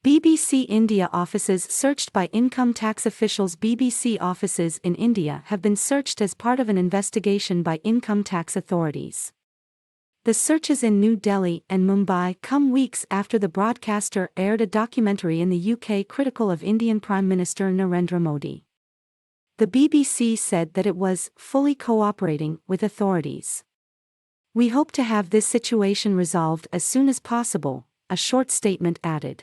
BBC India offices searched by income tax officials. BBC offices in India have been searched as part of an investigation by income tax authorities. The searches in New Delhi and Mumbai come weeks after the broadcaster aired a documentary in the UK critical of Indian Prime Minister Narendra Modi. The BBC said that it was fully cooperating with authorities. "We hope to have this situation resolved as soon as possible," a short statement added.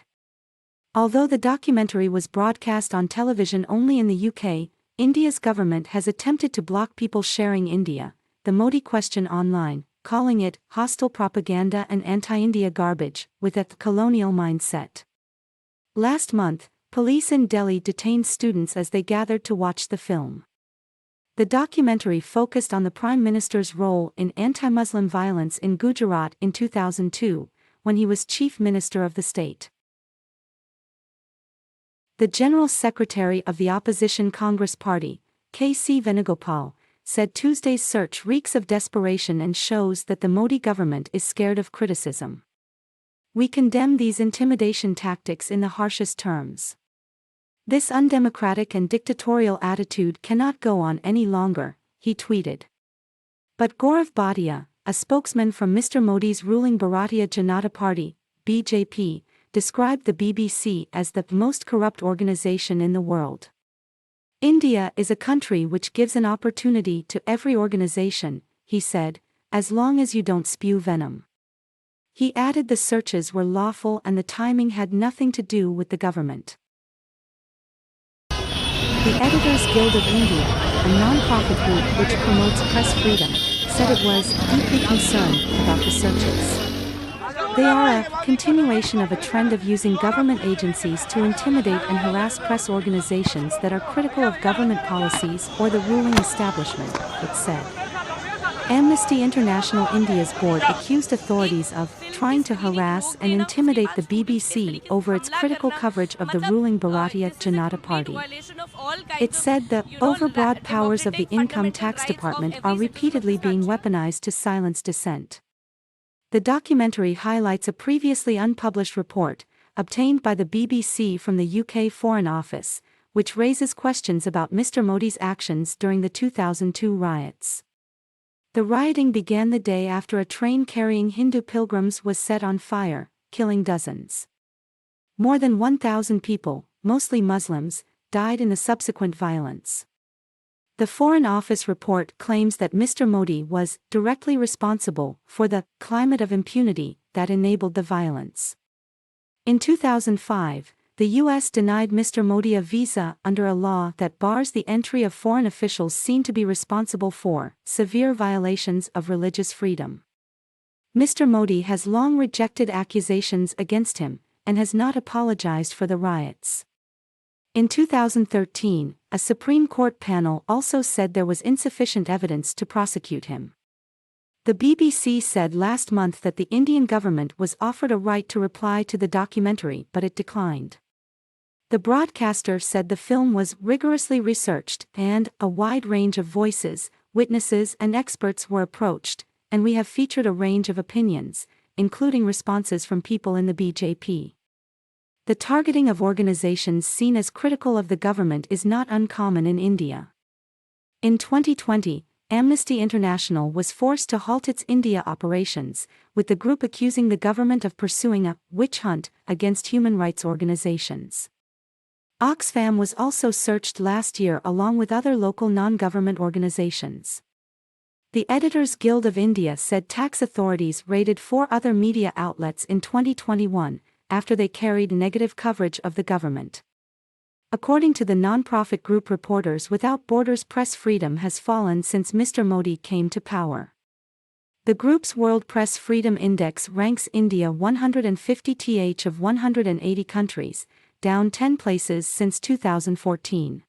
Although the documentary was broadcast on television only in the UK, India's government has attempted to block people sharing the Modi question online, calling it hostile propaganda and anti-India garbage, with a colonial mindset. Last month, police in Delhi detained students as they gathered to watch the film. The documentary focused on the Prime Minister's role in anti-Muslim violence in Gujarat in 2002, when he was Chief Minister of the state. The General Secretary of the Opposition Congress Party, K.C. Venugopal, said Tuesday's search reeks of desperation and shows that the Modi government is scared of criticism. "We condemn these intimidation tactics in the harshest terms. This undemocratic and dictatorial attitude cannot go on any longer," he tweeted. But Gaurav Bhatia, a spokesman from Mr. Modi's ruling Bharatiya Janata Party, BJP, described the BBC as the most corrupt organization in the world. "India is a country which gives an opportunity to every organization," he said, "as long as you don't spew venom." He added the searches were lawful and the timing had nothing to do with the government. The Editors Guild of India, a non-profit group which promotes press freedom, said it was deeply concerned about the searches. They are a continuation of a trend of using government agencies to intimidate and harass press organizations that are critical of government policies or the ruling establishment, it said. Amnesty International India's board accused authorities of trying to harass and intimidate the BBC over its critical coverage of the ruling Bharatiya Janata Party. It said the overbroad powers of the Income Tax Department are repeatedly being weaponized to silence dissent. The documentary highlights a previously unpublished report, obtained by the BBC from the UK Foreign Office, which raises questions about Mr. Modi's actions during the 2002 riots. The rioting began the day after a train carrying Hindu pilgrims was set on fire, killing dozens. More than 1,000 people, mostly Muslims, died in the subsequent violence. The Foreign Office report claims that Mr. Modi was directly responsible for the climate of impunity that enabled the violence. In 2005, the U.S. denied Mr. Modi a visa under a law that bars the entry of foreign officials seen to be responsible for severe violations of religious freedom. Mr. Modi has long rejected accusations against him and has not apologized for the riots. In 2013, a Supreme Court panel also said there was insufficient evidence to prosecute him. The BBC said last month that the Indian government was offered a right to reply to the documentary but it declined. The broadcaster said the film was rigorously researched and a wide range of voices, witnesses and experts were approached, and we have featured a range of opinions, including responses from people in the BJP. The targeting of organizations seen as critical of the government is not uncommon in India. In 2020, Amnesty International was forced to halt its India operations, with the group accusing the government of pursuing a witch hunt against human rights organizations. Oxfam was also searched last year along with other local non-government organizations. The Editors Guild of India said tax authorities raided 4 other media outlets in 2021, after they carried negative coverage of the government. According to the non-profit group Reporters Without Borders, press freedom has fallen since Mr. Modi came to power. The group's World Press Freedom Index ranks India 150th of 180 countries, down 10 places since 2014.